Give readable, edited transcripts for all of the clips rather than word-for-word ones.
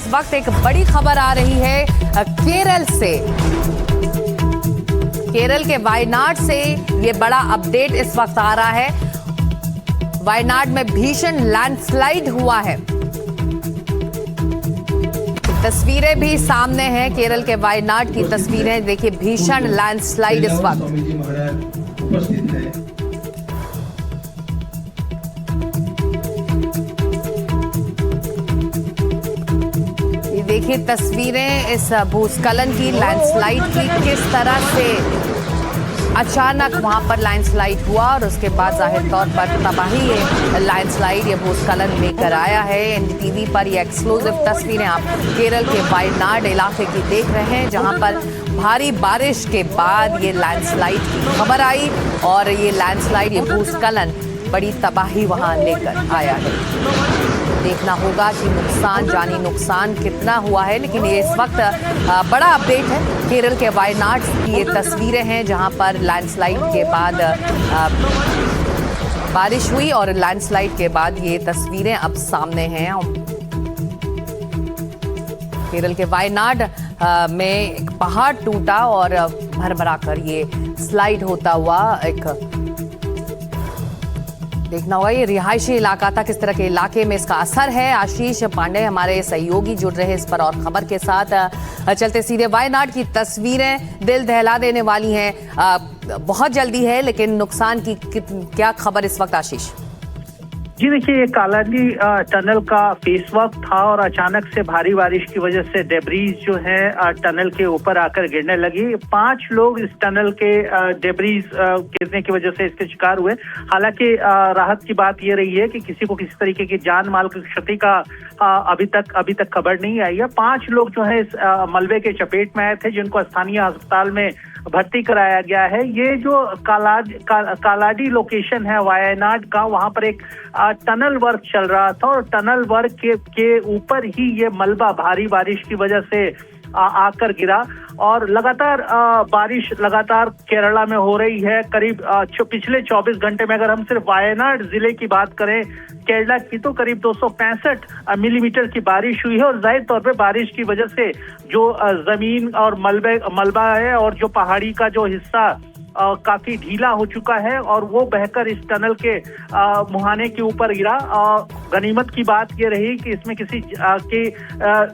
इस वक्त एक बड़ी खबर आ रही है केरल से। केरल के वायनाड से ये बड़ा अपडेट इस वक्त आ रहा है। वायनाड में भीषण लैंडस्लाइड हुआ है। तस्वीरें भी सामने हैं, केरल के वायनाड की तस्वीरें देखिए। भीषण लैंडस्लाइड इस वक्त। उपस्थित है। ये देखिए तस्वीरें इस भूस्खलन की, लैंडस्लाइड की, किस तरह से अचानक वहां पर लैंडस्लाइड हुआ और उसके बाद जाहिर तौर पर तबाही ये लैंडस्लाइड, ये भूस्खलन लेकर आया है। एनडीटीवी पर ये एक्सक्लूसिव तस्वीरें आप केरल के वायनाड इलाके की देख रहे हैं, जहां पर भारी बारिश के बाद ये लैंडस्लाइड की खबर आई और ये लैंडस्लाइड, ये भूस्खलन बड़ी तबाही वहां लेकर आया है। देखना होगा कि नुकसान, जानी नुकसान कितना हुआ है, लेकिन ये इस वक्त बड़ा अपडेट है। केरल के वायनाड की ये तस्वीरें हैं, जहां पर लैंडस्लाइड के बाद बारिश हुई और लैंडस्लाइड के बाद ये तस्वीरें अब सामने हैं। केरल के वायनाड में एक पहाड़ टूटा और भरभराकर ये स्लाइड होता हुआ एक देखना होगा। ये रिहायशी इलाका था, किस तरह के इलाके में इसका असर है। आशीष पांडे हमारे सहयोगी जुड़ रहे इस पर और खबर के साथ। चलते सीधे वायनाड की तस्वीरें दिल दहला देने वाली हैं। बहुत जल्दी है, लेकिन नुकसान की क्या खबर इस वक्त आशीष? जी देखिए, ये कालाडी टनल का फेस वर्क था और अचानक से भारी बारिश की वजह से डेब्रीज जो है टनल के ऊपर आकर गिरने लगी। 5 लोग इस टनल के डेब्रीज गिरने की वजह से इसके शिकार हुए। हालांकि राहत की बात ये रही है कि किसी को किसी तरीके की जान माल की क्षति का अभी तक खबर नहीं आई है। 5 लोग जो है इस मलबे के चपेट में आए थे, जिनको स्थानीय अस्पताल में भर्ती कराया गया है। ये जो कालाडी लोकेशन है वायनाड का, वहां पर एक टनल वर्क चल रहा था और टनल वर्क के ऊपर ही ये मलबा भारी बारिश की वजह से आकर गिरा। और लगातार बारिश लगातार केरला में हो रही है। करीब पिछले 24 घंटे में अगर हम सिर्फ वायनाड जिले की बात करें केरला की, तो करीब 265 मिलीमीटर की बारिश हुई है। और जाहिर तौर पे बारिश की वजह से जो जमीन और मलबा है और जो पहाड़ी का जो हिस्सा काफी ढीला हो चुका है और वो बहकर इस टनल के मुहाने के ऊपर गिरा। गनीमत की बात ये रही कि इसमें किसी के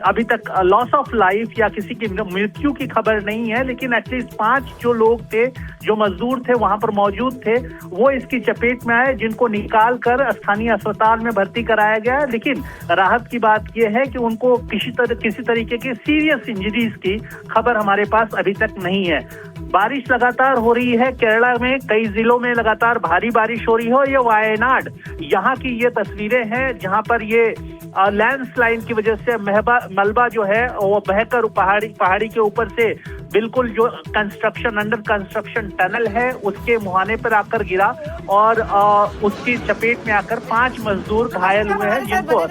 अभी तक लॉस ऑफ लाइफ या किसी की मृत्यु की खबर नहीं है, लेकिन एटलीस्ट 5 जो लोग थे, जो मजदूर थे वहां पर मौजूद थे, वो इसकी चपेट में आए, जिनको निकाल कर स्थानीय अस्पताल में भर्ती कराया गया। लेकिन राहत की बात यह है कि उनको किसी तरीके की सीरियस इंजरीज की खबर हमारे पास अभी तक नहीं है। बारिश लगातार हो रही है केरला में, कई जिलों में लगातार भारी बारिश हो रही है। और ये वायनाड, यहाँ की ये तस्वीरें हैं जहां पर ये लैंडस्लाइड की वजह से मलबा जो है वो बहकर पहाड़ी के ऊपर से बिल्कुल जो अंडर कंस्ट्रक्शन टनल है उसके मुहाने पर आकर गिरा और उसकी चपेट में आकर 5 मजदूर घायल हुए हैं, जिनको